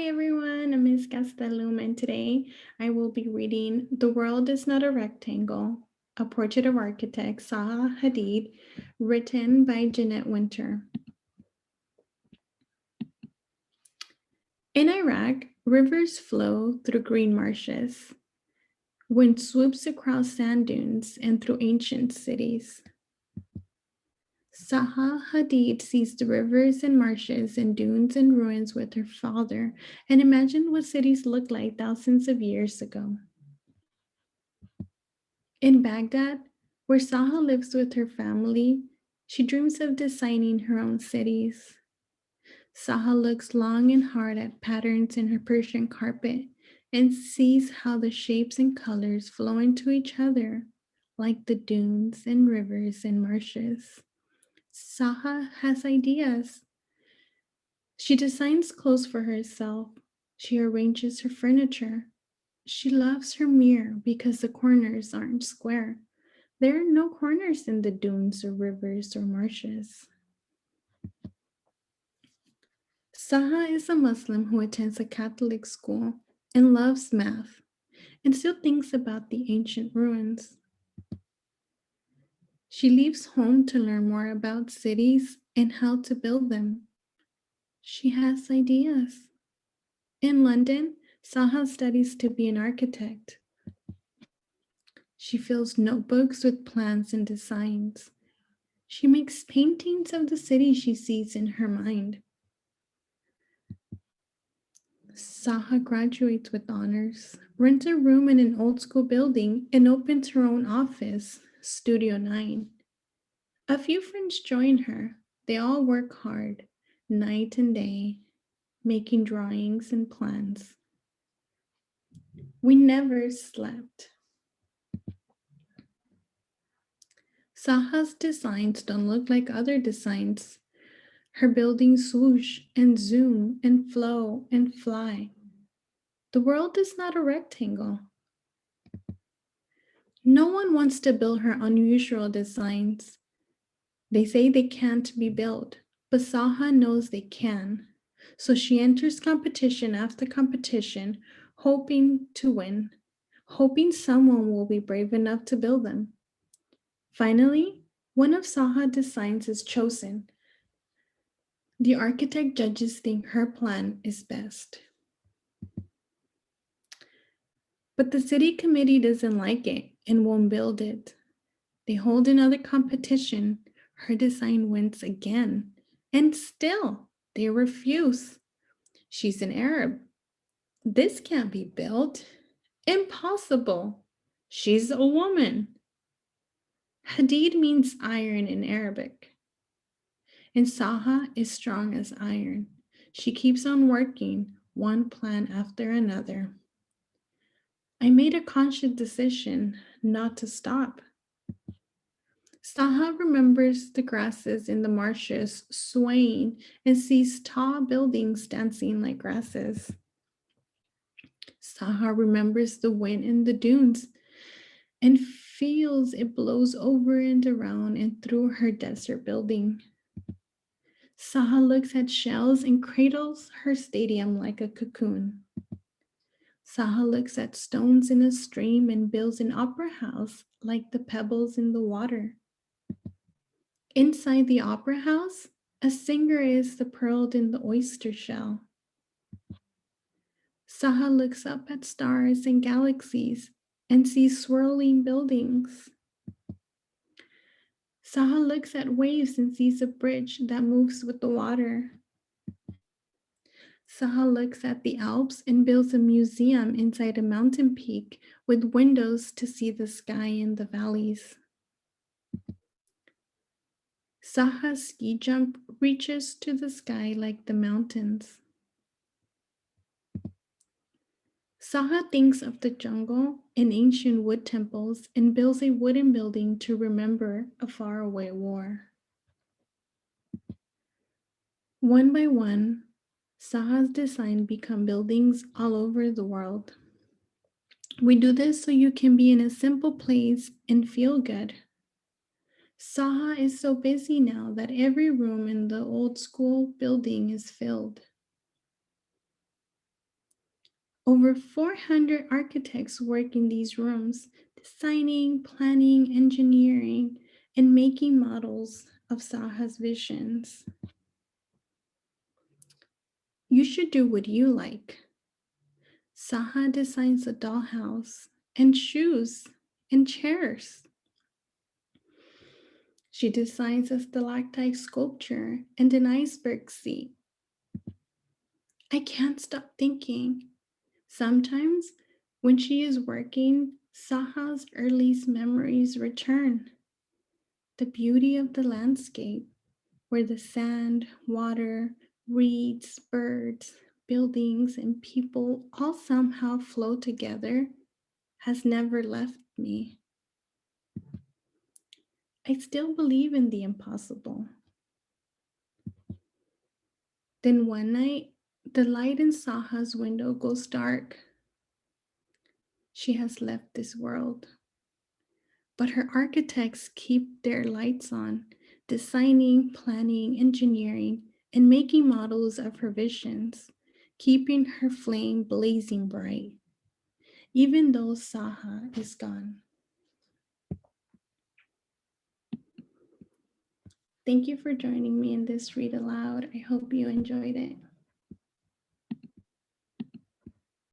everyone, I'm Ms. Gastelum, and today I will be reading The World is Not a Rectangle, a portrait of architect Zaha Hadid, written by Jeanette Winter. In Iraq, rivers flow through green marshes. Wind swoops across sand dunes and through ancient cities. Zaha Hadid sees the rivers and marshes and dunes and ruins with her father and imagined what cities looked like thousands of years ago. In Baghdad, where Zaha lives with her family, she dreams of designing her own cities. Zaha looks long and hard at patterns in her Persian carpet and sees how the shapes and colors flow into each other, like the dunes and rivers and marshes. Zaha has ideas. She designs clothes for herself. She arranges her furniture. She loves her mirror because the corners aren't square. There are no corners in the dunes or rivers or marshes. Zaha is a Muslim who attends a Catholic school and loves math and still thinks about the ancient ruins. She leaves home to learn more about cities and how to build them. She has ideas. In London, Zaha studies to be an architect. She fills notebooks with plans and designs. She makes paintings of the city she sees in her mind. Zaha graduates with honors, rents a room in an old school building, and opens her own office, Studio 9. A few friends join her. They all work hard, night and day, making drawings and plans. We never slept. Zaha's designs don't look like other designs. Her buildings swoosh and zoom and flow and fly. The world is not a rectangle. No one wants to build her unusual designs. They say they can't be built, but Zaha knows they can. So she enters competition after competition, hoping to win, hoping someone will be brave enough to build them. Finally, one of Zaha's designs is chosen. The architect judges think her plan is best. But the city committee doesn't like it and won't build it. They hold another competition. Her design wins again. And still, they refuse. She's an Arab. This can't be built. Impossible. She's a woman. Hadid means iron in Arabic. And Zaha is strong as iron. She keeps on working, one plan after another. I made a conscious decision not to stop. Zaha remembers the grasses in the marshes swaying and sees tall buildings dancing like grasses. Zaha remembers the wind in the dunes and feels it blows over and around and through her desert building. Zaha looks at shells and cradles her stadium like a cocoon. Zaha looks at stones in a stream and builds an opera house like the pebbles in the water. Inside the opera house, a singer is the pearl in the oyster shell. Zaha looks up at stars and galaxies and sees swirling buildings. Zaha looks at waves and sees a bridge that moves with the water. Zaha looks at the Alps and builds a museum inside a mountain peak with windows to see the sky and the valleys. Zaha's ski jump reaches to the sky like the mountains. Zaha thinks of the jungle and ancient wood temples and builds a wooden building to remember a faraway war. One by one, Zaha's design become buildings all over the world. We do this so you can be in a simple place and feel good. Zaha is so busy now that every room in the old school building is filled. Over 400 architects work in these rooms, designing, planning, engineering, and making models of Saha's visions. You should do what you like. Saha designs a dollhouse and shoes and chairs. She designs a stalactite sculpture and an iceberg seat. I can't stop thinking. Sometimes, when she is working, Saha's earliest memories return. The beauty of the landscape, where the sand, water, reeds, birds, buildings, and people all somehow flow together, has never left me. I still believe in the impossible. Then one night, the light in Saha's window goes dark. She has left this world. But her architects keep their lights on, designing, planning, engineering, and making models of her visions, keeping her flame blazing bright, even though Saha is gone. Thank you for joining me in this read aloud. I hope you enjoyed it.